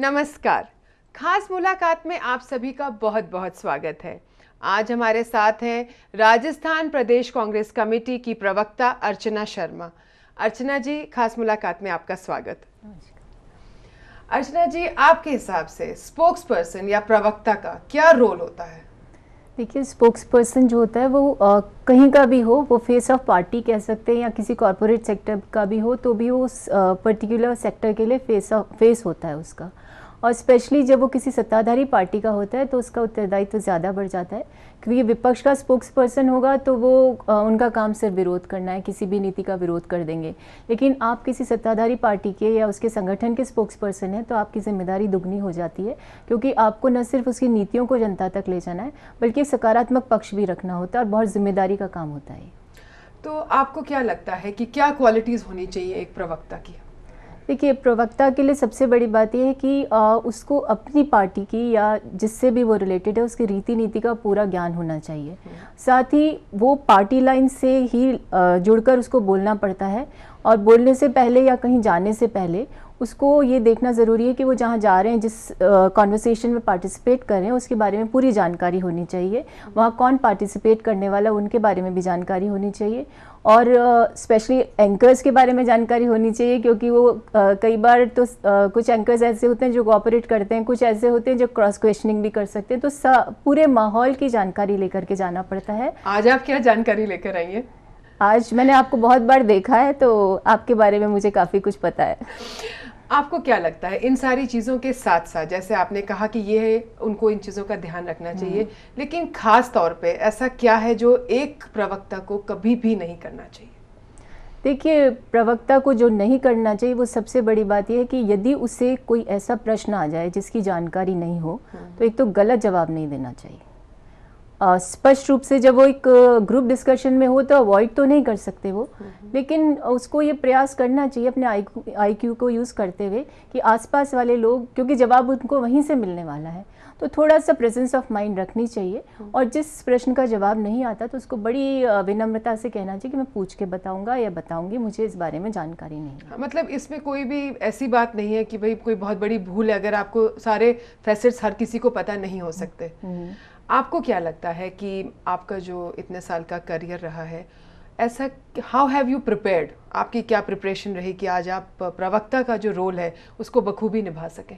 नमस्कार। खास मुलाकात में आप सभी का बहुत बहुत स्वागत है। आज हमारे साथ हैं राजस्थान प्रदेश कांग्रेस कमेटी की प्रवक्ता अर्चना शर्मा। अर्चना जी, खास मुलाकात में आपका स्वागत। अर्चना जी, आपके हिसाब से स्पोक्स पर्सन या प्रवक्ता का क्या रोल होता है? देखिए, स्पोक्स पर्सन जो होता है वो कहीं का भी हो, वो फेस ऑफ पार्टी कह सकते हैं या किसी कॉरपोरेट सेक्टर का भी हो, तो भी वो उस पर्टिकुलर सेक्टर के लिए फेस होता है उसका। और स्पेशली जब वो किसी सत्ताधारी पार्टी का होता है तो उसका उत्तरदायित्व ज़्यादा बढ़ जाता है, क्योंकि विपक्ष का स्पोक्स पर्सन होगा तो वो उनका काम सिर्फ विरोध करना है, किसी भी नीति का विरोध कर देंगे। लेकिन आप किसी सत्ताधारी पार्टी के या उसके संगठन के स्पोक्स पर्सन हैं तो आपकी जिम्मेदारी दुगनी हो जाती है, क्योंकि आपको न सिर्फ उसकी नीतियों को जनता तक ले जाना है बल्कि एक सकारात्मक पक्ष भी रखना होता है और बहुत जिम्मेदारी का काम होता है। तो आपको क्या लगता है कि क्या क्वालिटीज़ होनी चाहिए एक प्रवक्ता की? देखिए, प्रवक्ता के लिए सबसे बड़ी बात यह है कि उसको अपनी पार्टी की या जिससे भी वो रिलेटेड है उसकी रीति नीति का पूरा ज्ञान होना चाहिए। साथ ही वो पार्टी लाइन से ही जुड़कर उसको बोलना पड़ता है, और बोलने से पहले या कहीं जाने से पहले उसको ये देखना ज़रूरी है कि वो जहाँ जा रहे हैं, जिस कॉन्वर्सेशन में पार्टिसिपेट कर रहे हैं, उसके बारे में पूरी जानकारी होनी चाहिए। वहाँ कौन पार्टिसिपेट करने वाला, उनके बारे में भी जानकारी होनी चाहिए, और स्पेशली एंकर्स के बारे में जानकारी होनी चाहिए, क्योंकि वो कई बार तो कुछ एंकर्स ऐसे होते हैं जो कोऑपरेट करते हैं, कुछ ऐसे होते हैं जो क्रॉस क्वेश्चनिंग भी कर सकते हैं। तो पूरे माहौल की जानकारी लेकर के जाना पड़ता है। आज आप क्या जानकारी लेकर आई हैं? आज मैंने आपको बहुत बार देखा है तो आपके बारे में मुझे काफ़ी कुछ पता है। आपको क्या लगता है इन सारी चीज़ों के साथ साथ, जैसे आपने कहा कि ये उनको इन चीज़ों का ध्यान रखना चाहिए, लेकिन खास तौर पे ऐसा क्या है जो एक प्रवक्ता को कभी भी नहीं करना चाहिए? देखिए, प्रवक्ता को जो नहीं करना चाहिए वो सबसे बड़ी बात यह है कि यदि उसे कोई ऐसा प्रश्न आ जाए जिसकी जानकारी नहीं हो तो एक तो गलत जवाब नहीं देना चाहिए। स्पष्ट रूप से जब वो एक ग्रुप डिस्कशन में हो तो अवॉइड तो नहीं कर सकते वो, लेकिन उसको ये प्रयास करना चाहिए अपने आईक्यू को यूज़ करते हुए कि आसपास वाले लोग, क्योंकि जवाब उनको वहीं से मिलने वाला है, तो थोड़ा सा प्रेजेंस ऑफ माइंड रखनी चाहिए। और जिस प्रश्न का जवाब नहीं आता तो उसको बड़ी विनम्रता से कहना चाहिए कि मैं पूछ के बताऊंगा या बताऊंगी, मुझे इस बारे में जानकारी नहीं है। मतलब इसमें कोई भी ऐसी बात नहीं है कि भाई कोई बहुत बड़ी भूल है, अगर आपको सारे फैसेट्स हर किसी को पता नहीं हो सकते। आपको क्या लगता है कि आपका जो इतने साल का करियर रहा है, ऐसा हाउ हैव यू प्रिपेयर्ड, आपकी क्या प्रिपरेशन रही कि आज आप प्रवक्ता का जो रोल है उसको बखूबी निभा सकें?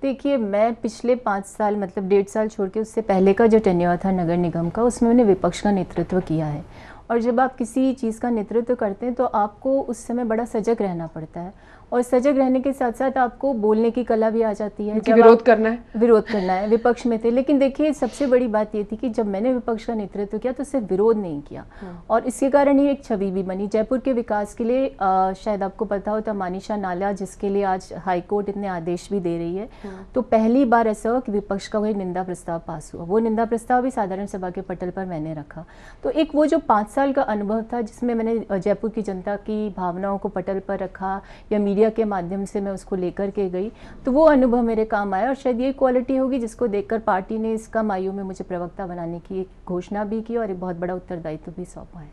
देखिए, मैं पिछले 5 साल मतलब 1.5 साल छोड़ के उससे पहले का जो टेन्योर था नगर निगम का, उसमें मैंने विपक्ष का नेतृत्व किया है। और जब आप किसी चीज़ का नेतृत्व करते हैं तो आपको उस समय बड़ा सजग रहना पड़ता है, और सजग रहने के साथ साथ आपको बोलने की कला भी आ जाती है। जब विरोध करना है, विपक्ष में थे। लेकिन देखिए, सबसे बड़ी बात ये थी कि जब मैंने विपक्ष का नेतृत्व किया तो सिर्फ विरोध नहीं किया, और इसके कारण ही एक छवि भी बनी जयपुर के विकास के लिए। शायद आपको पता हो तो मानीशा नाला, जिसके लिए आज हाईकोर्ट इतने आदेश भी दे रही है, तो पहली बार ऐसा हुआ कि विपक्ष का वही निंदा प्रस्ताव पास हुआ। वो निंदा प्रस्ताव भी साधारण सभा के पटल पर मैंने रखा। तो एक वो जो 5 साल का अनुभव था जिसमें मैंने जयपुर की जनता की भावनाओं को पटल पर रखा या मीडिया के माध्यम से मैं उसको लेकर के गई, तो वो अनुभव मेरे काम आया। और शायद ये क्वालिटी होगी जिसको देखकर पार्टी ने इस कम आयु में मुझे प्रवक्ता बनाने की एक घोषणा भी की और एक बहुत बड़ा उत्तरदायित्व भी सौंपा है।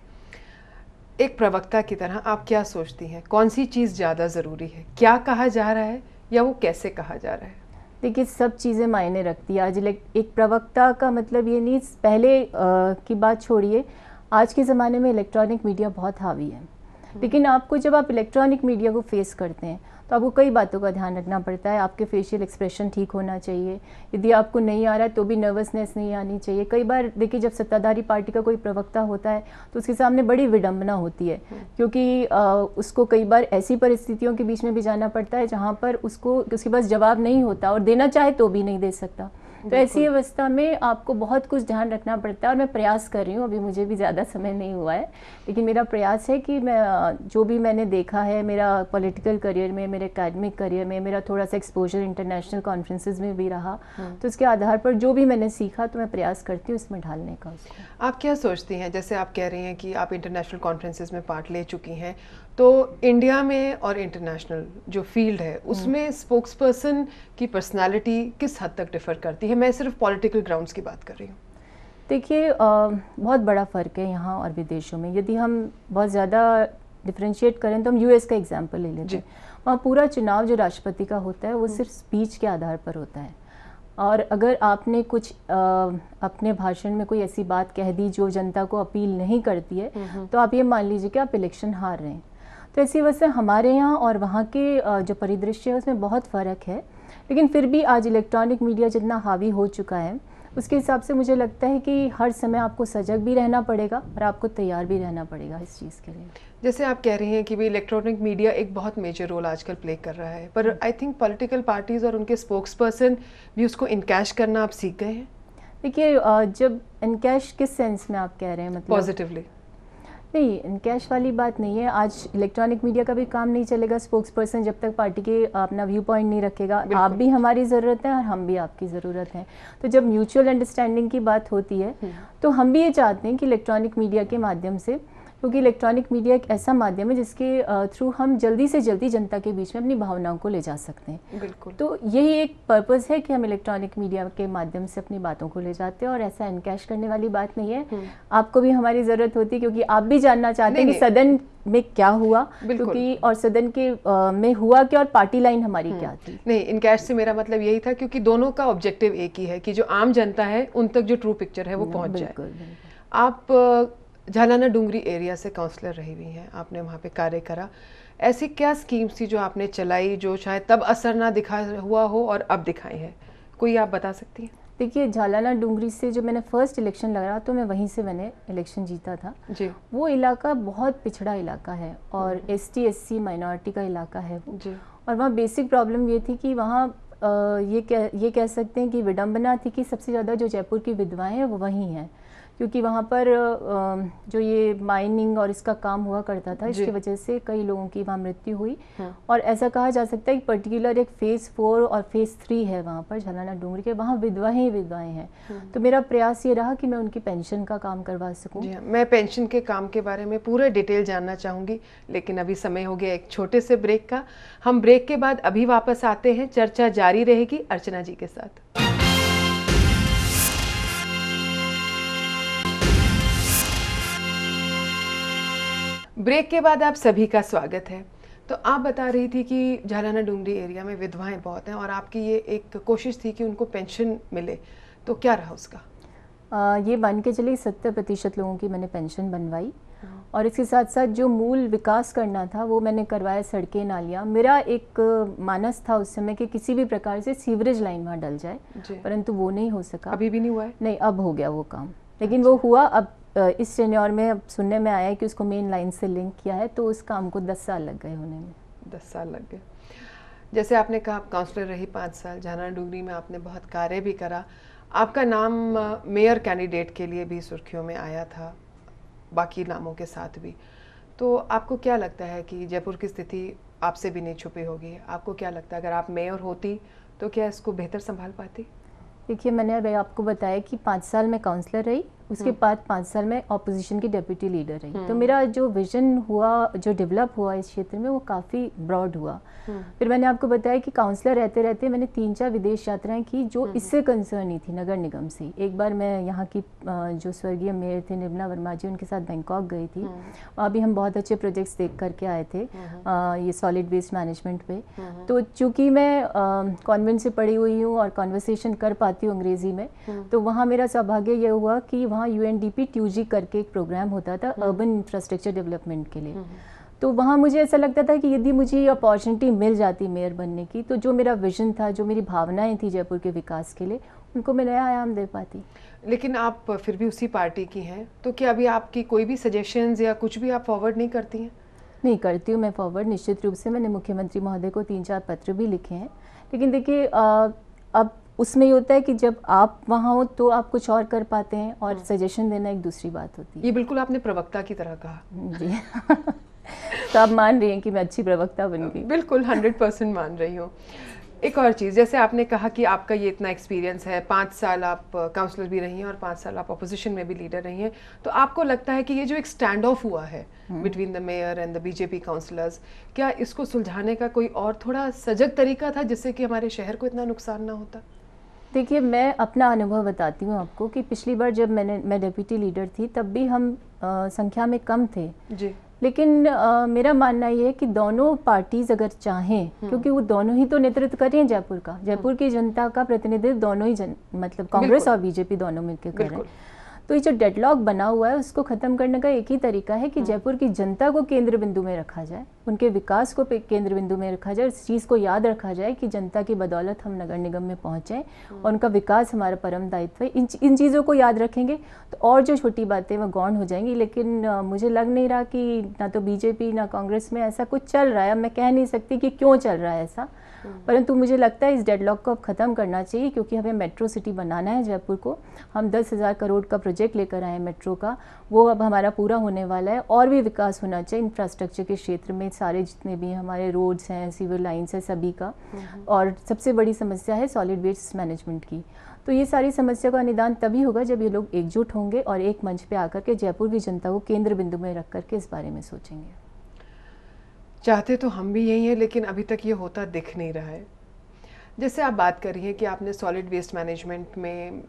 एक प्रवक्ता की तरह आप क्या सोचती हैं, कौन सी चीज़ ज़्यादा ज़रूरी है, क्या कहा जा रहा है या वो कैसे कहा जा रहा है? देखिए, सब चीज़ें मायने रखती है। आज एक प्रवक्ता का मतलब ये नहीं, पहले की बात छोड़िए, आज के ज़माने में इलेक्ट्रॉनिक मीडिया बहुत हावी है, लेकिन आपको जब आप इलेक्ट्रॉनिक मीडिया को फेस करते हैं तो आपको कई बातों का ध्यान रखना पड़ता है। आपके फेशियल एक्सप्रेशन ठीक होना चाहिए, यदि आपको नहीं आ रहा है तो भी नर्वसनेस नहीं आनी चाहिए। कई बार देखिए, जब सत्ताधारी पार्टी का कोई प्रवक्ता होता है तो उसके सामने बड़ी विडंबना होती है, क्योंकि उसको कई बार ऐसी परिस्थितियों के बीच में भी जाना पड़ता है जहाँ पर उसके पास जवाब नहीं होता और देना चाहे तो भी नहीं दे सकता। तो ऐसी अवस्था में आपको बहुत कुछ ध्यान रखना पड़ता है, और मैं प्रयास कर रही हूँ। अभी मुझे भी ज़्यादा समय नहीं हुआ है, लेकिन मेरा प्रयास है कि मैं जो भी मैंने देखा है मेरा पॉलिटिकल करियर में, मेरे एकेडमिक करियर में, मेरा थोड़ा सा एक्सपोजर इंटरनेशनल कॉन्फ्रेंसेज में भी रहा, तो उसके आधार पर जो भी मैंने सीखा तो मैं प्रयास करती हूँ इसमें ढालने का उसको। आप क्या सोचती हैं, जैसे आप कह रही हैं कि आप इंटरनेशनल कॉन्फ्रेंसेज में पार्ट ले चुकी हैं, तो इंडिया में और इंटरनेशनल जो फील्ड है उसमें स्पोक्स पर्सन की पर्सनालिटी किस हद तक डिफर करती है? मैं सिर्फ पॉलिटिकल ग्राउंड्स की बात कर रही हूँ। देखिए, बहुत बड़ा फ़र्क है यहाँ और विदेशों में। यदि हम बहुत ज़्यादा डिफ्रेंशिएट करें तो हम यूएस का एग्जाम्पल ले लेते हैं। वहाँ पूरा चुनाव जो राष्ट्रपति का होता है वो सिर्फ स्पीच के आधार पर होता है। और अगर आपने कुछ अपने भाषण में कोई ऐसी बात कह दी जो जनता को अपील नहीं करती है, तो आप ये मान लीजिए कि आप इलेक्शन हार रहे हैं। तो इसी वजह से हमारे यहाँ और वहाँ के जो परिदृश्य है उसमें बहुत फ़र्क है। लेकिन फिर भी आज इलेक्ट्रॉनिक मीडिया जितना हावी हो चुका है, उसके हिसाब से मुझे लगता है कि हर समय आपको सजग भी रहना पड़ेगा और आपको तैयार भी रहना पड़ेगा इस चीज़ के लिए। जैसे आप कह रही हैं कि भाई इलेक्ट्रॉनिक मीडिया एक बहुत मेजर रोल आजकल प्ले कर रहा है, पर आई थिंक पॉलिटिकल पार्टीज और उनके स्पोक्स पर्सन भी उसको इनकैश करना आप सीख गए हैं। देखिए, जब इनकैश किस सेंस में आप कह रहे हैं, मतलब पॉजिटिवली? नहीं, इनकैश वाली बात नहीं है। आज इलेक्ट्रॉनिक मीडिया का भी काम नहीं चलेगा, स्पोक्स पर्सन जब तक पार्टी के अपना व्यू पॉइंट नहीं रखेगा। आप भी हमारी ज़रूरत है और हम भी आपकी ज़रूरत है। तो जब म्यूचुअल अंडरस्टैंडिंग की बात होती है तो हम भी ये चाहते हैं कि इलेक्ट्रॉनिक मीडिया के माध्यम से, क्योंकि इलेक्ट्रॉनिक मीडिया एक ऐसा माध्यम है जिसके थ्रू हम जल्दी से जल्दी जनता के बीच में अपनी भावनाओं को ले जा सकते हैं। बिल्कुल। तो यही एक पर्पस है कि हम इलेक्ट्रॉनिक मीडिया के माध्यम से अपनी बातों को ले जाते हैं, और ऐसा इनकैश करने वाली बात नहीं है। आपको भी हमारी ज़रूरत होती है, क्योंकि आप भी जानना चाहते हैं कि सदन में क्या हुआ, क्योंकि और सदन के में हुआ क्या और पार्टी लाइन हमारी क्या थी। नहीं, इनकैश से मेरा मतलब यही था, क्योंकि दोनों का ऑब्जेक्टिव एक ही है कि जो आम जनता है उन तक जो ट्रू पिक्चर है वो पहुंच जाए। आप झालाना डूंगरी एरिया से काउंसलर रही हुई हैं, आपने वहाँ पे कार्य करा। ऐसी क्या स्कीम्स थी जो आपने चलाई जो शायद तब असर ना दिखा हुआ हो और अब दिखाई है, कोई आप बता सकती हैं? देखिए, झालाना डूंगरी से जो मैंने फर्स्ट इलेक्शन लगा तो मैं वहीं से मैंने इलेक्शन जीता था जी। वो इलाका बहुत पिछड़ा इलाका है और ST/SC माइनॉरिटी का इलाका है वो जी। और वहाँ बेसिक प्रॉब्लम ये थी कि वहाँ ये कह सकते हैं कि विडंबना थी कि सबसे ज़्यादा जो जयपुर की विधवाएं हैं वो वहीं हैं, क्योंकि वहाँ पर जो ये माइनिंग और इसका काम हुआ करता था, इसकी वजह से कई लोगों की वहाँ मृत्यु हुई। और ऐसा कहा जा सकता है कि पर्टिकुलर एक फेज़ 4 और फेज़ 3 है वहाँ पर झालाना डूंगरी के, वहाँ विधवाएं ही विधवाएं हैं। तो मेरा प्रयास ये रहा कि मैं उनकी पेंशन का काम करवा सकूँ। जी हाँ, मैं पेंशन के काम के बारे में पूरा डिटेल जानना चाहूँगी, लेकिन अभी समय हो गया एक छोटे से ब्रेक का। हम ब्रेक के बाद अभी वापस आते हैं, चर्चा जारी रहेगी अर्चना जी के साथ। ब्रेक के बाद आप सभी का स्वागत है। तो आप बता रही थी कि झालाना डूंगरी एरिया में विधवाएं बहुत हैं और आपकी ये एक कोशिश थी कि उनको पेंशन मिले, तो क्या रहा उसका? ये मान के चलिए 70% लोगों की मैंने पेंशन बनवाई, और इसके साथ साथ जो मूल विकास करना था वो मैंने करवाया, सड़कें, नालियाँ। मेरा एक मानस था उस समय कि किसी भी प्रकार से सीवरेज लाइन वहाँ डल जाए, परंतु वो नहीं हो सका। अभी भी नहीं हुआ है? नहीं, अब हो गया वो काम, लेकिन वो हुआ अब इस टेन्योर में। अब सुनने में आया है कि उसको मेन लाइन से लिंक किया है, तो उस काम को 10 साल लग गए होने में। 10 साल लग गए। जैसे आपने कहा आप काउंसलर रही 5 साल, झालाना डूंगरी में आपने बहुत कार्य भी करा। आपका नाम मेयर कैंडिडेट के लिए भी सुर्खियों में आया था, बाकी नामों के साथ भी। तो आपको क्या लगता है कि जयपुर की स्थिति आपसे भी नहीं छुपी होगी? आपको क्या लगता है अगर आप मेयर होती तो क्या इसको बेहतर संभाल पाती? देखिए, मैंने अभी आपको बताया कि 5 साल में काउंसलर रही, उसके बाद 5 साल में ऑपोजिशन की डेप्यूटी लीडर रही। तो मेरा जो विजन हुआ, जो डेवलप हुआ इस क्षेत्र में, वो काफ़ी ब्रॉड हुआ। फिर मैंने आपको बताया कि काउंसलर रहते रहते मैंने 3-4 विदेश यात्राएं की जो इससे कंसर्न नहीं थी, नगर निगम से। एक बार मैं यहाँ की जो स्वर्गीय मेयर थे निर्मला वर्मा जी, उनके साथ बैंकॉक गई थी। वहाँ भी हम बहुत अच्छे प्रोजेक्ट्स देख करके आए थे, ये सॉलिड वेस्ट मैनेजमेंट पे। तो चूँकि मैं कॉन्वेंट से पढ़ी हुई हूँ और कॉन्वर्सेशन कर पाती हूँ अंग्रेज़ी में, तो वहाँ मेरा सौभाग्य ये हुआ कि वहाँ UNDP TUG करके एक प्रोग्राम होता था अर्बन इंफ्रास्ट्रक्चर डेवलपमेंट के लिए। तो वहाँ मुझे ऐसा लगता था कि यदि मुझे अपॉर्चुनिटी मिल जाती मेयर बनने की, तो जो मेरा विजन था, जो मेरी भावनाएं थी जयपुर के विकास के लिए, उनको मैं नया आयाम दे पाती। लेकिन आप फिर भी उसी पार्टी की हैं, तो क्या अभी आपकी कोई भी सजेशंस या कुछ भी आप फॉरवर्ड नहीं करती हैं? नहीं करती हूँ मैं फॉरवर्ड, निश्चित रूप से। मैंने मुख्यमंत्री महोदय को 3-4 पत्र भी लिखे हैं, लेकिन देखिए अब उसमें ये होता है कि जब आप वहाँ हो तो आप कुछ और कर पाते हैं, और सजेशन देना एक दूसरी बात होती है। ये बिल्कुल आपने प्रवक्ता की तरह कहा जी। तो आप मान रही हैं कि मैं अच्छी प्रवक्ता बन गई? बिल्कुल 100% मान रही हूँ। एक और चीज़, जैसे आपने कहा कि आपका ये इतना एक्सपीरियंस है, 5 साल आप काउंसलर भी रही हैं और 5 साल आप अपोजिशन में भी लीडर रही हैं, तो आपको लगता है कि ये जो एक स्टैंड ऑफ हुआ है between the mayor and the BJP councillors, क्या इसको सुलझाने का कोई और थोड़ा सजग तरीका था जिससे कि हमारे शहर को इतना नुकसान ना होता? देखिए, मैं अपना अनुभव बताती हूँ आपको कि पिछली बार जब मैं डेप्यूटी लीडर थी, तब भी हम संख्या में कम थे जी, लेकिन मेरा मानना ये है कि दोनों पार्टीज अगर चाहें, क्योंकि वो दोनों ही तो नेतृत्व कर रही हैं जयपुर का, जयपुर की जनता का प्रतिनिधित्व दोनों ही मतलब कांग्रेस और बीजेपी दोनों मिलकर कर रहे हैं। तो ये जो डेडलॉक बना हुआ है उसको ख़त्म करने का एक ही तरीका है कि जयपुर की जनता को केंद्र बिंदु में रखा जाए, उनके विकास को केंद्र बिंदु में रखा जाए, इस चीज़ को याद रखा जाए कि जनता की बदौलत हम नगर निगम में पहुँचें और उनका विकास हमारा परम दायित्व है। इन चीज़ों को याद रखेंगे तो और जो छोटी बातें वो गौण हो जाएंगी। लेकिन मुझे लग नहीं रहा कि ना तो बीजेपी ना कांग्रेस में ऐसा कुछ चल रहा है। मैं कह नहीं सकती कि क्यों चल रहा है ऐसा, परंतु मुझे लगता है इस डेडलॉक को अब ख़त्म करना चाहिए, क्योंकि हमें मेट्रो सिटी बनाना है जयपुर को। हम 10,000 करोड़ का प्रोजेक्ट लेकर आए मेट्रो का, वो अब हमारा पूरा होने वाला है। और भी विकास होना चाहिए इंफ्रास्ट्रक्चर के क्षेत्र में, सारे जितने भी हमारे रोड्स हैं, सीवर लाइन्स हैं, सभी का। और सबसे बड़ी समस्या है सॉलिड वेस्ट मैनेजमेंट की। तो ये सारी समस्या का निदान तभी होगा जब ये लोग एकजुट होंगे और एक मंच पे आकर के जयपुर की जनता को केंद्र बिंदु में रख करके इस बारे में सोचेंगे। चाहते तो हम भी यही हैं, लेकिन अभी तक ये होता दिख नहीं रहा है। जैसे आप बात कर रही हैं कि आपने सॉलिड वेस्ट मैनेजमेंट में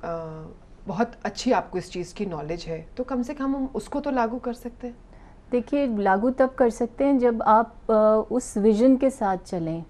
बहुत अच्छी आपको इस चीज़ की नॉलेज है, तो कम से कम हम उसको तो लागू कर सकते हैं। देखिए, लागू तब कर सकते हैं जब आप उस विजन के साथ चलें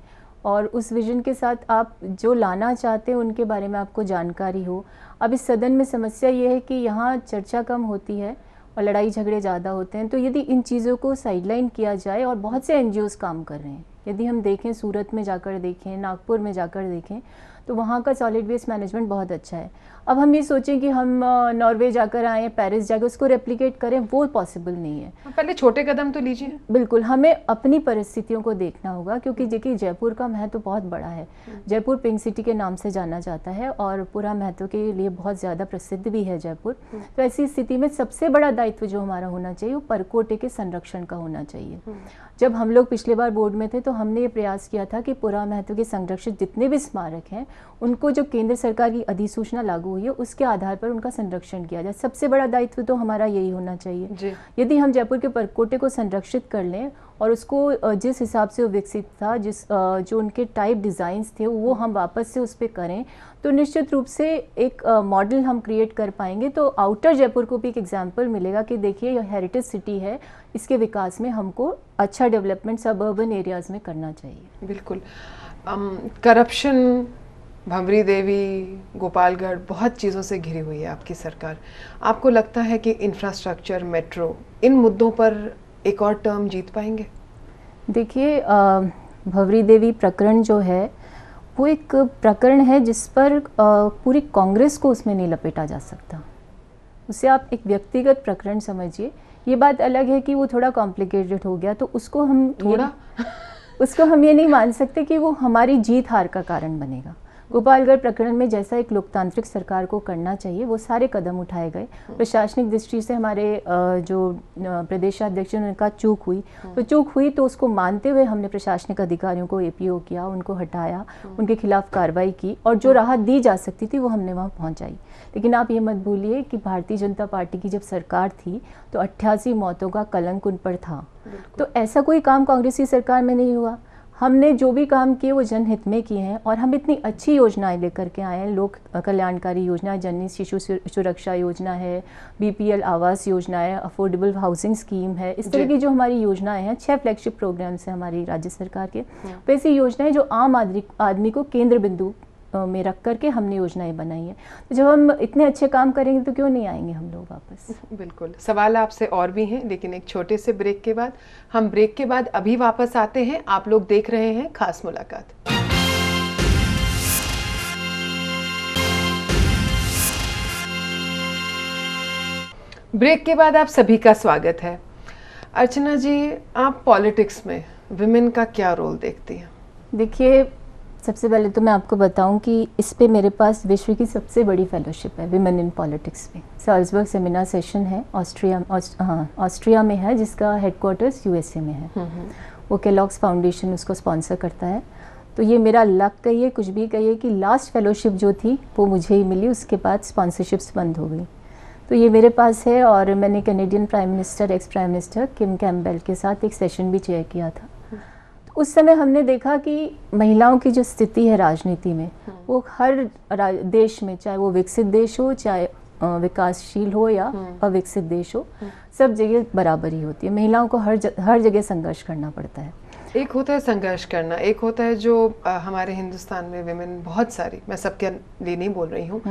और उस विजन के साथ आप जो लाना चाहते हैं उनके बारे में आपको जानकारी हो। अब इस सदन में समस्या ये है कि यहाँ चर्चा कम होती है और लड़ाई झगड़े ज़्यादा होते हैं। तो यदि इन चीज़ों को साइडलाइन किया जाए, और बहुत से एनजीओज़ काम कर रहे हैं, यदि हम देखें सूरत में जाकर देखें, नागपुर में जाकर देखें, तो वहाँ का सॉलिड वेस्ट मैनेजमेंट बहुत अच्छा है। अब हम ये सोचें कि हम नॉर्वे जाकर आएँ, पेरिस जाकर उसको रेप्लिकेट करें, वो पॉसिबल नहीं है। पहले छोटे कदम तो लीजिए। बिल्कुल, हमें अपनी परिस्थितियों को देखना होगा, क्योंकि देखिए जयपुर का महत्व बहुत बड़ा है। जयपुर पिंक सिटी के नाम से जाना जाता है और पूरा महत्व के लिए बहुत ज़्यादा प्रसिद्ध भी है जयपुर। तो ऐसी स्थिति में सबसे बड़ा दायित्व जो हमारा होना चाहिए वो परकोटे के संरक्षण का होना चाहिए। जब हम लोग पिछले बार बोर्ड में थे तो हमने ये प्रयास किया था कि पुरा महत्व के संरक्षित जितने भी स्मारक हैं उनको जो केंद्र सरकार की अधिसूचना लागू हुई है उसके आधार पर उनका संरक्षण किया जाए। सबसे बड़ा दायित्व तो हमारा यही होना चाहिए। यदि हम जयपुर के परकोटे को संरक्षित कर लें और उसको जिस हिसाब से वो विकसित था, जो उनके टाइप डिज़ाइंस थे वो हम वापस से उस पर करें, तो निश्चित रूप से एक मॉडल हम क्रिएट कर पाएंगे। तो आउटर जयपुर को भी एक एग्जाम्पल मिलेगा कि देखिए ये हेरिटेज सिटी है, इसके विकास में हमको अच्छा डेवलपमेंट सब अर्बन एरियाज़ में करना चाहिए। बिल्कुल। करप्शन, भंवरी देवी, गोपालगढ़, बहुत चीज़ों से घिरी हुई है आपकी सरकार। आपको लगता है कि इंफ्रास्ट्रक्चर, मेट्रो, इन मुद्दों पर एक और टर्म जीत पाएंगे? देखिए, भंवरी देवी प्रकरण जो है वो एक प्रकरण है जिस पर पूरी कांग्रेस को उसमें नहीं लपेटा जा सकता। उसे आप एक व्यक्तिगत प्रकरण समझिए। ये बात अलग है कि वो थोड़ा कॉम्प्लिकेटेड हो गया, तो उसको हम उसको हम ये नहीं मान सकते कि वो हमारी जीत हार का कारण बनेगा। गोपालगढ़ प्रकरण में जैसा एक लोकतांत्रिक सरकार को करना चाहिए वो सारे कदम उठाए गए। प्रशासनिक दृष्टि से हमारे जो प्रदेशाध्यक्ष उनका चूक हुई तो उसको मानते हुए हमने प्रशासनिक अधिकारियों को एपीओ किया, उनको हटाया, उनके खिलाफ कार्रवाई की और जो राहत दी जा सकती थी वो हमने वहाँ पहुँचाई। लेकिन आप ये मत भूलिए कि भारतीय जनता पार्टी की जब सरकार थी तो 88 मौतों का कलंक उन पर था। तो ऐसा कोई काम कांग्रेस की सरकार में नहीं हुआ। हमने जो भी काम किए वो जनहित में किए हैं और हम इतनी अच्छी योजनाएं लेकर के आए हैं। लोक कल्याणकारी योजना, जननी शिशु सुरक्षा योजना है, बीपीएल आवास योजना है, अफोर्डेबल हाउसिंग स्कीम है। इस तरह की जो हमारी योजनाएं हैं, 6 फ्लैगशिप प्रोग्राम्स हैं हमारी राज्य सरकार के। वैसी योजनाएं जो आम आदमी को केंद्र बिंदु में रख करके हमने योजनाएं बनाई हैं। तो जब हम इतने अच्छे काम करेंगे तो क्यों नहीं आएंगे हम लोग वापस। बिल्कुल। सवाल आपसे और भी हैं, लेकिन एक छोटे से ब्रेक के बाद, हम ब्रेक के बाद अभी वापस आते हैं। आप लोग देख रहे हैं खास मुलाकात। ब्रेक के बाद आप सभी का स्वागत है। अर्चना जी, आप पॉलिटिक्स में विमेन का क्या रोल देखती हैं? देखिए, सबसे पहले तो मैं आपको बताऊं कि इस पे मेरे पास विश्व की सबसे बड़ी फेलोशिप है विमेन इन पॉलिटिक्स में। साल्जबर्ग सेमिनार सेशन है ऑस्ट्रिया में है, जिसका हेडक्वार्टर्स यूएसए में है। वो केलॉग्स फाउंडेशन उसको स्पॉन्सर करता है। तो ये मेरा लक कहिए, कुछ भी कहिए, कि लास्ट फेलोशिप जो थी वो मुझे ही मिली, उसके बाद स्पॉन्सरशिप्स बंद हो गई। तो ये मेरे पास है। और मैंने Canadian prime minister, ex prime minister Kim Campbell के साथ एक सेशन भी चेयर किया था। उस समय हमने देखा कि महिलाओं की जो स्थिति है राजनीति में, वो हर देश में, चाहे वो विकसित देश हो चाहे विकासशील हो या अविकसित देश हो, सब जगह बराबरी होती है। महिलाओं को हर जगह संघर्ष करना पड़ता है। एक होता है संघर्ष करना, एक होता है जो हमारे हिंदुस्तान में विमेन बहुत सारी, मैं सबके लिए नहीं बोल रही हूँ,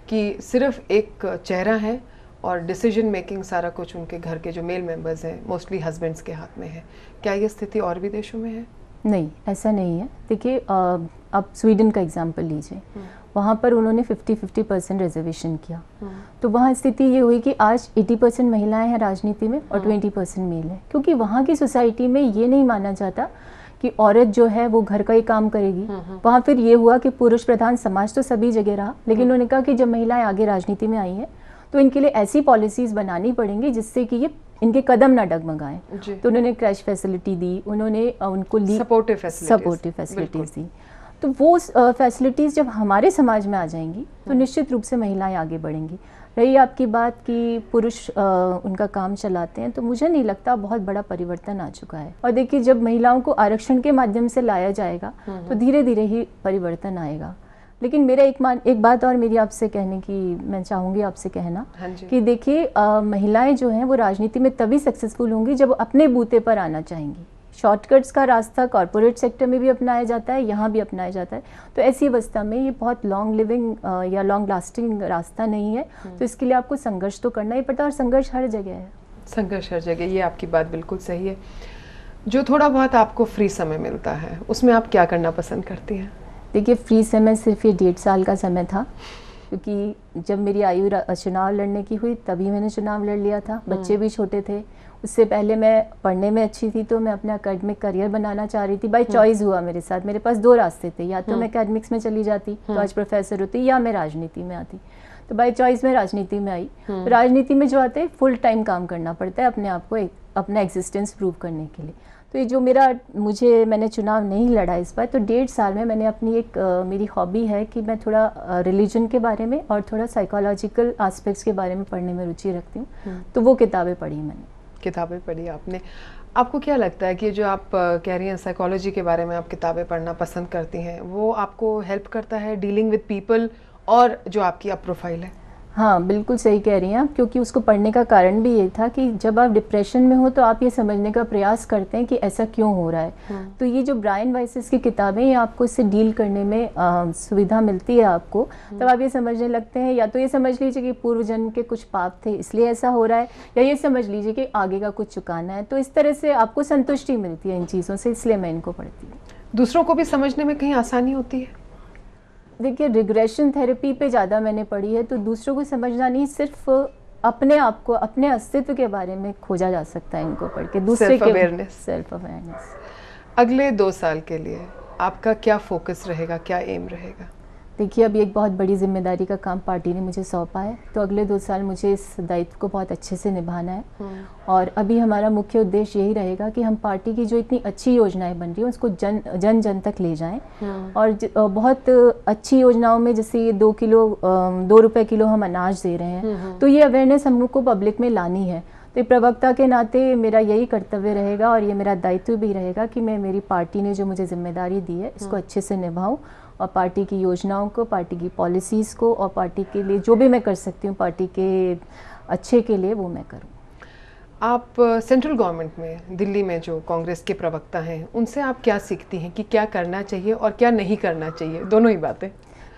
कि सिर्फ एक चेहरा है और डिसीजन मेकिंग सारा कुछ उनके घर के जो मेल मेंबर्स हैं मोस्टली हस्बैंड्स के हाथ में है। क्या ये स्थिति और भी देशों में है? नहीं, ऐसा नहीं है। देखिए, आप स्वीडन का एग्जांपल लीजिए, वहाँ पर उन्होंने 50-50% रिजर्वेशन किया, तो वहाँ स्थिति ये हुई कि आज 80% महिलाएं हैं राजनीति में और 20% मेल है, क्योंकि वहाँ की सोसाइटी में ये नहीं माना जाता कि औरत जो है वो घर का ही काम करेगी। वहाँ फिर ये हुआ कि पुरुष प्रधान समाज तो सभी जगह रहा, लेकिन उन्होंने कहा कि जब महिलाएं आगे राजनीति में आई हैं तो इनके लिए ऐसी पॉलिसीज बनानी पड़ेंगी जिससे कि ये इनके कदम ना डगमगाएं। तो उन्होंने क्रैश फैसिलिटी दी, उन्होंने उनको सपोर्टिव फैसिलिटीज दी। तो वो फैसिलिटीज़ जब हमारे समाज में आ जाएंगी तो निश्चित रूप से महिलाएं आगे बढ़ेंगी। रही आपकी बात कि पुरुष उनका काम चलाते हैं, तो मुझे नहीं लगता बहुत बड़ा परिवर्तन आ चुका है। और देखिए, जब महिलाओं को आरक्षण के माध्यम से लाया जाएगा तो धीरे धीरे ही परिवर्तन आएगा। लेकिन मेरा एक बात और मेरी आपसे कहने की मैं चाहूँगी आपसे कहना, कि देखिए, महिलाएं जो हैं वो राजनीति में तभी सक्सेसफुल होंगी जब वो अपने बूते पर आना चाहेंगी। शॉर्टकट्स का रास्ता कॉर्पोरेट सेक्टर में भी अपनाया जाता है, यहाँ भी अपनाया जाता है। तो ऐसी अवस्था में ये बहुत लॉन्ग लिविंग या लॉन्ग लास्टिंग रास्ता नहीं है। तो इसके लिए आपको संघर्ष तो करना ही पड़ता है, और संघर्ष हर जगह है। संघर्ष हर जगह, ये आपकी बात बिल्कुल सही है। जो थोड़ा बहुत आपको फ्री समय मिलता है उसमें आप क्या करना पसंद करती हैं? देखिए, फ्री समय सिर्फ ये 1.5 साल का समय था, क्योंकि जब मेरी आयु चुनाव लड़ने की हुई तभी मैंने चुनाव लड़ लिया था। बच्चे भी छोटे थे। उससे पहले मैं पढ़ने में अच्छी थी, तो मैं अपना एकेडमिक करियर बनाना चाह रही थी। बाय चॉइस हुआ मेरे साथ। मेरे पास 2 रास्ते थे, या तो मैं एकेडमिक्स में चली जाती तो आज प्रोफेसर होती, या मैं राजनीति में आती। तो बाय चॉइस मैं राजनीति में आई। तो राजनीति में जो आते हैं फुल टाइम काम करना पड़ता है अपने आप को अपना एग्जिस्टेंस प्रूव करने के लिए। तो ये जो मैंने चुनाव नहीं लड़ा इस बार, तो 1.5 साल में मैंने अपनी मेरी हॉबी है कि मैं थोड़ा रिलीजन के बारे में और थोड़ा साइकोलॉजिकल एस्पेक्ट्स के बारे में पढ़ने में रुचि रखती हूँ। तो वो किताबें पढ़ी मैंने। किताबें पढ़ी आपने। आपको क्या लगता है कि जो आप कह रही हैं साइकोलॉजी के बारे में आप किताबें पढ़ना पसंद करती हैं, वो आपको हेल्प करता है डीलिंग विद पीपल और जो आपकी अब प्रोफाइल है? हाँ, बिल्कुल सही कह रही हैं आप, क्योंकि उसको पढ़ने का कारण भी ये था कि जब आप डिप्रेशन में हो तो आप ये समझने का प्रयास करते हैं कि ऐसा क्यों हो रहा है। तो ये जो ब्रायन वाइसेस की किताबें, ये आपको इससे डील करने में सुविधा मिलती है आपको। तब आप ये समझने लगते हैं, या तो ये समझ लीजिए कि पूर्व जन्म के कुछ पाप थे इसलिए ऐसा हो रहा है, या ये समझ लीजिए कि आगे का कुछ चुकाना है। तो इस तरह से आपको संतुष्टि मिलती है इन चीज़ों से, इसलिए मैं इनको पढ़ती हूँ। दूसरों को भी समझने में कहीं आसानी होती है? देखिए, रिग्रेशन थेरेपी पे ज़्यादा मैंने पढ़ी है, तो दूसरों को समझना नहीं, सिर्फ अपने आप को, अपने अस्तित्व के बारे में खोजा जा सकता है इनको पढ़ के। दूसरे के सेल्फ अवेयरनेस। अगले 2 साल के लिए आपका क्या फोकस रहेगा, क्या एम रहेगा? देखिए, अभी एक बहुत बड़ी जिम्मेदारी का काम पार्टी ने मुझे सौंपा है, तो अगले 2 साल मुझे इस दायित्व को बहुत अच्छे से निभाना है। और अभी हमारा मुख्य उद्देश्य यही रहेगा कि हम पार्टी की जो इतनी अच्छी योजनाएं बन रही हैं उसको जन जन तक ले जाएं। और बहुत अच्छी योजनाओं में, जैसे ये 2 रुपए किलो हम अनाज दे रहे हैं, तो ये अवेयरनेस हम लोग को पब्लिक में लानी है। तो प्रवक्ता के नाते मेरा यही कर्तव्य रहेगा और ये मेरा दायित्व भी रहेगा कि मैं, मेरी पार्टी ने जो मुझे जिम्मेदारी दी है, इसको अच्छे से निभाऊं, और पार्टी की योजनाओं को, पार्टी की पॉलिसीज़ को, और पार्टी के लिए जो भी मैं कर सकती हूँ पार्टी के अच्छे के लिए, वो मैं करूँ। आप सेंट्रल गवर्नमेंट में, दिल्ली में जो कांग्रेस के प्रवक्ता हैं, उनसे आप क्या सीखती हैं कि क्या करना चाहिए और क्या नहीं करना चाहिए? दोनों ही बातें।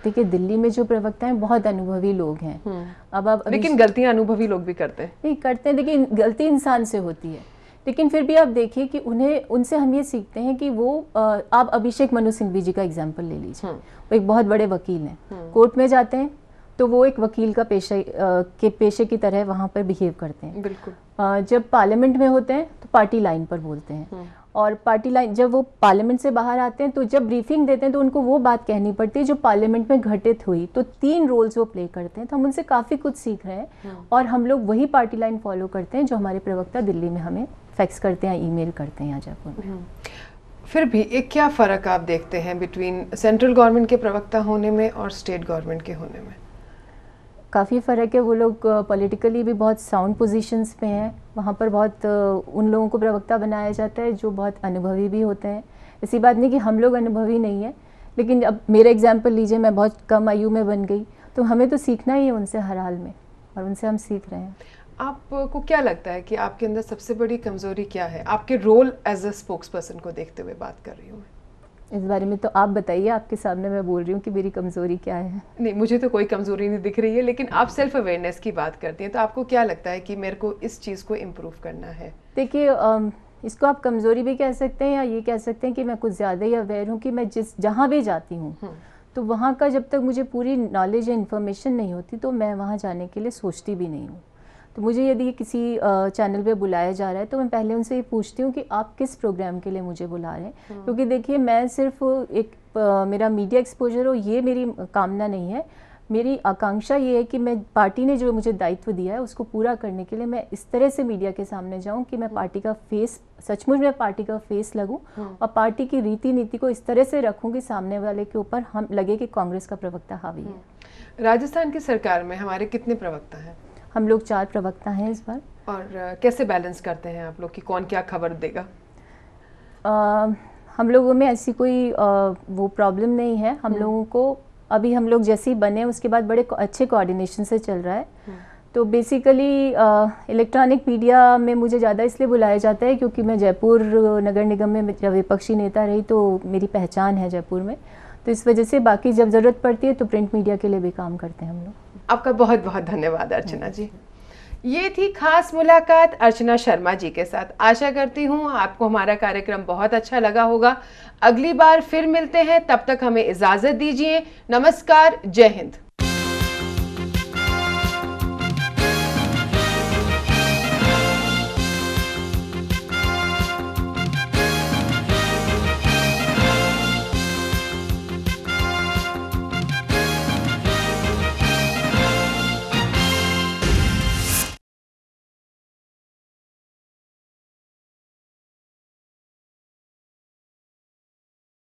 देखिए, दिल्ली में जो प्रवक्ता हैं बहुत अनुभवी लोग हैं। अब लेकिन गलतियां अनुभवी लोग भी करते हैं। नहीं करते हैं, लेकिन गलती इंसान से होती है। लेकिन फिर भी आप देखिए कि उनसे हम ये सीखते हैं कि वो, आप अभिषेक मनु सिंघवी जी का एग्जाम्पल ले लीजिए। वो एक बहुत बड़े वकील हैं। कोर्ट में जाते हैं तो वो एक वकील का पेशे की तरह वहाँ पर बिहेव करते हैं। बिल्कुल। जब पार्लियामेंट में होते हैं तो पार्टी लाइन पर बोलते हैं, और पार्टी लाइन, जब वो पार्लियामेंट से बाहर आते हैं तो जब ब्रीफिंग देते हैं तो उनको वो बात कहनी पड़ती है जो पार्लियामेंट में घटित हुई। तो 3 रोल्स वो प्ले करते हैं। तो हम उनसे काफ़ी कुछ सीख रहे हैं, और हम लोग वही पार्टी लाइन फॉलो करते हैं जो हमारे प्रवक्ता दिल्ली में हमें फैक्स करते हैं, ईमेल करते हैं यहाँ जयपुर में। फिर भी एक क्या फ़र्क आप देखते हैं बिटवीन सेंट्रल गवर्नमेंट के प्रवक्ता होने में और स्टेट गवर्नमेंट के होने में? काफ़ी फ़र्क है। वो लोग पॉलिटिकली भी बहुत साउंड पोजीशंस पे हैं। वहाँ पर बहुत उन लोगों को प्रवक्ता बनाया जाता है जो बहुत अनुभवी भी होते हैं। ऐसी बात नहीं कि हम लोग अनुभवी नहीं है, लेकिन अब मेरा एग्जाम्पल लीजिए, मैं बहुत कम आयु में बन गई, तो हमें तो सीखना ही है उनसे हर हाल में। और उनसे हम सीख रहे हैं। आपको क्या लगता है कि आपके अंदर सबसे बड़ी कमजोरी क्या है? आपके role as a spokesperson को देखते हुए बात कर रही हूँ मैं। इस बारे में तो आप बताइए, आपके सामने मैं बोल रही हूँ कि मेरी कमजोरी क्या है। नहीं, मुझे तो कोई कमजोरी नहीं दिख रही है, लेकिन आप सेल्फ अवेयरनेस की बात करती हैं, तो आपको क्या लगता है कि मेरे को इस चीज़ को इम्प्रूव करना है? देखिए, इसको आप कमज़ोरी भी कह सकते हैं या ये कह सकते हैं कि मैं कुछ ज़्यादा ही अवेयर हूँ कि मैं जहाँ भी जाती हूँ तो वहाँ का जब तक मुझे पूरी नॉलेज या इन्फॉर्मेशन नहीं होती तो मैं वहाँ जाने के लिए सोचती भी नहीं हूँ। तो मुझे यदि किसी चैनल पे बुलाया जा रहा है तो मैं पहले उनसे ये पूछती हूँ कि आप किस प्रोग्राम के लिए मुझे बुला रहे हैं, क्योंकि देखिए मैं सिर्फ एक मेरा मीडिया एक्सपोजर हो ये मेरी कामना नहीं है। मेरी आकांक्षा ये है कि मैं पार्टी ने जो मुझे दायित्व दिया है उसको पूरा करने के लिए मैं इस तरह से मीडिया के सामने जाऊं कि मैं पार्टी का फेस, सचमुच में पार्टी का फेस लगूं और पार्टी की रीति नीति को इस तरह से रखूं कि सामने वाले के ऊपर हम लगे कि कांग्रेस का प्रवक्ता हावी है। राजस्थान की सरकार में हमारे कितने प्रवक्ता हैं? हम लोग 4 प्रवक्ता हैं इस बार। और कैसे बैलेंस करते हैं आप लोग कि कौन क्या खबर देगा? हम लोगों में ऐसी कोई वो प्रॉब्लम नहीं है। हम लोगों को अभी हम लोग जैसे ही बने उसके बाद बड़े अच्छे कोऑर्डिनेशन से चल रहा है। तो बेसिकली इलेक्ट्रॉनिक मीडिया में मुझे ज़्यादा इसलिए बुलाया जाता है क्योंकि मैं जयपुर नगर निगम में जब विपक्षी नेता रही तो मेरी पहचान है जयपुर में, तो इस वजह से बाकी जब ज़रूरत पड़ती है तो प्रिंट मीडिया के लिए भी काम करते हैं हम लोग। आपका बहुत बहुत धन्यवाद अर्चना जी। ये थी खास मुलाकात अर्चना शर्मा जी के साथ। आशा करती हूँ आपको हमारा कार्यक्रम बहुत अच्छा लगा होगा। अगली बार फिर मिलते हैं, तब तक हमें इजाज़त दीजिए। नमस्कार, जय हिंद।